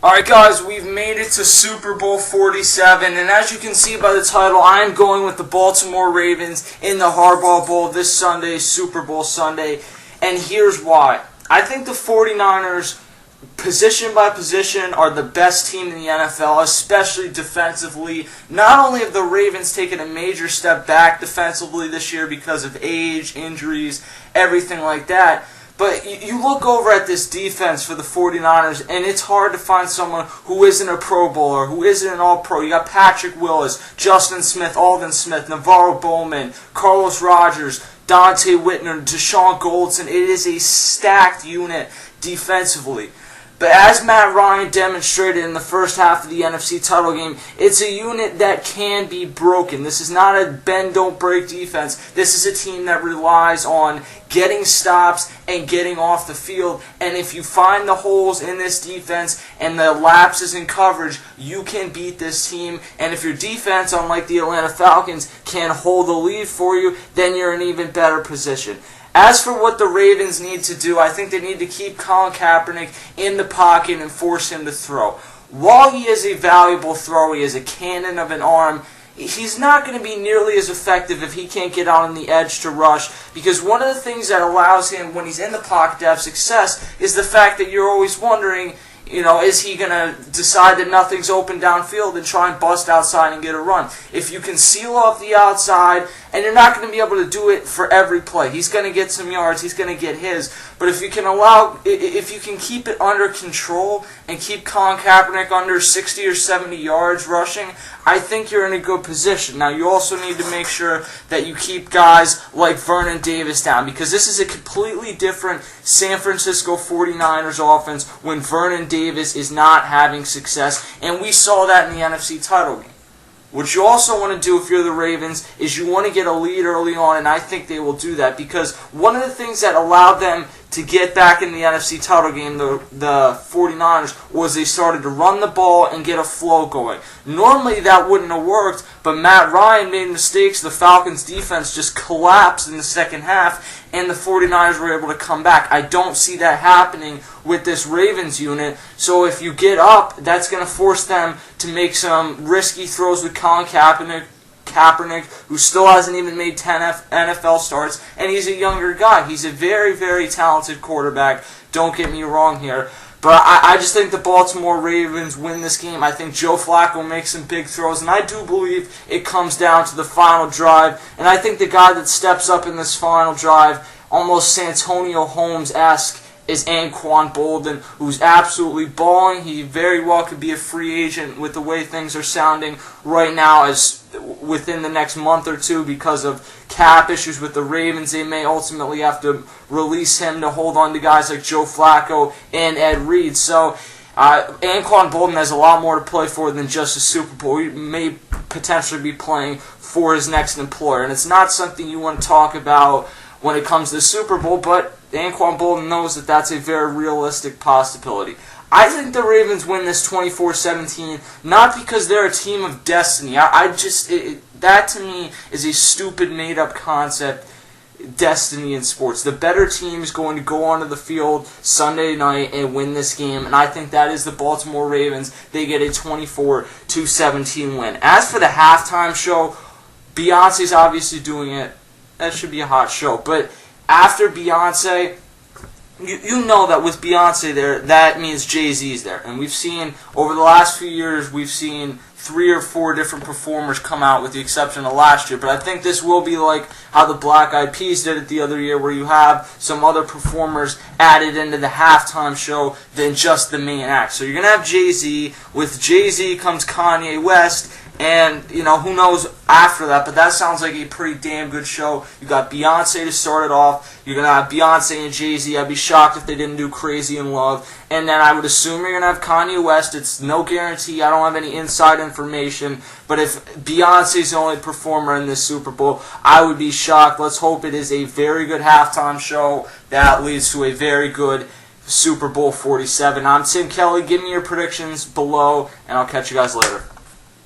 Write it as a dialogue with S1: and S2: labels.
S1: Alright guys, we've made it to Super Bowl 47, and as you can see by the title, I am going with the Baltimore Ravens in the Harbaugh Bowl this Sunday, Super Bowl Sunday, and here's why. I think the 49ers, position by position, are the best team in the NFL, especially defensively. Not only have the Ravens taken a major step back defensively this year because of age, injuries, everything like that, but you look over at this defense for the 49ers, and it's hard to find someone who isn't a Pro Bowler, who isn't an All-Pro. You got Patrick Willis, Justin Smith, Alden Smith, Navarro Bowman, Carlos Rogers, Dante Whitner, Deshaun Goldson. It is a stacked unit defensively. But as Matt Ryan demonstrated in the first half of the NFC title game, it's a unit that can be broken. This is not a bend-don't-break defense. This is a team that relies on getting stops and getting off the field. And if you find the holes in this defense and the lapses in coverage, you can beat this team. And if your defense, unlike the Atlanta Falcons, can hold the lead for you, then you're in an even better position. As for what the Ravens need to do, I think they need to keep Colin Kaepernick in the pocket and force him to throw. While he is a valuable thrower, he is a cannon of an arm, he's not going to be nearly as effective if he can't get out on the edge to rush, because one of the things that allows him, when he's in the pocket, to have success is the fact that you're always wondering, is he going to decide that nothing's open downfield and try and bust outside and get a run? If you can seal off the outside, and you're not going to be able to do it for every play. He's going to get some yards, he's going to get his, but if you can keep it under control and keep Colin Kaepernick under 60 or 70 yards rushing, I think you're in a good position. Now, you also need to make sure that you keep guys like Vernon Davis down, because this is a completely different San Francisco 49ers offense when Vernon Davis is not having success, and we saw that in the NFC title game. What you also want to do if you're the Ravens is you want to get a lead early on, and I think they will do that, because one of the things that allowed them to get back in the NFC title game, the 49ers, was they started to run the ball and get a flow going. Normally that wouldn't have worked, but Matt Ryan made mistakes. The Falcons' defense just collapsed in the second half, and the 49ers were able to come back. I don't see that happening with this Ravens unit, so if you get up, that's going to force them to make some risky throws with Colin Kaepernick, who still hasn't even made 10 NFL starts, and he's a younger guy. He's a very, very talented quarterback. Don't get me wrong here. But I just think the Baltimore Ravens win this game. I think Joe Flacco makes some big throws, and I do believe it comes down to the final drive. And I think the guy that steps up in this final drive, almost Santonio Holmes-esque, is Anquan Boldin, who's absolutely balling. He very well could be a free agent with the way things are sounding right now, as within the next month or two, because of cap issues with the Ravens. They may ultimately have to release him to hold on to guys like Joe Flacco and Ed Reed. So Anquan Boldin has a lot more to play for than just a Super Bowl. He may potentially be playing for his next employer, and it's not something you want to talk about when it comes to the Super Bowl, but Anquan Boldin knows that that's a very realistic possibility. I think the Ravens win this 24-17, not because they're a team of destiny. That to me is a stupid made-up concept, destiny in sports. The better team is going to go onto the field Sunday night and win this game, and I think that is the Baltimore Ravens. They get a 24-17 win. As for the halftime show, Beyonce's obviously doing it. That should be a hot show. But after Beyonce, you know that with Beyonce there, that means Jay-Z's there. And we've seen, over the last few years, we've seen 3 or 4 different performers come out, with the exception of last year. But I think this will be like how the Black Eyed Peas did it the other year, where you have some other performers added into the halftime show than just the main act. So you're going to have Jay-Z. With Jay-Z comes Kanye West. And, who knows after that, but that sounds like a pretty damn good show. You got Beyonce to start it off. You're going to have Beyonce and Jay-Z. I'd be shocked if they didn't do Crazy in Love. And then I would assume you're going to have Kanye West. It's no guarantee. I don't have any inside information. But if Beyonce's the only performer in this Super Bowl, I would be shocked. Let's hope it is a very good halftime show that leads to a very good Super Bowl 47. I'm Tim Kelly. Give me your predictions below, and I'll catch you guys later.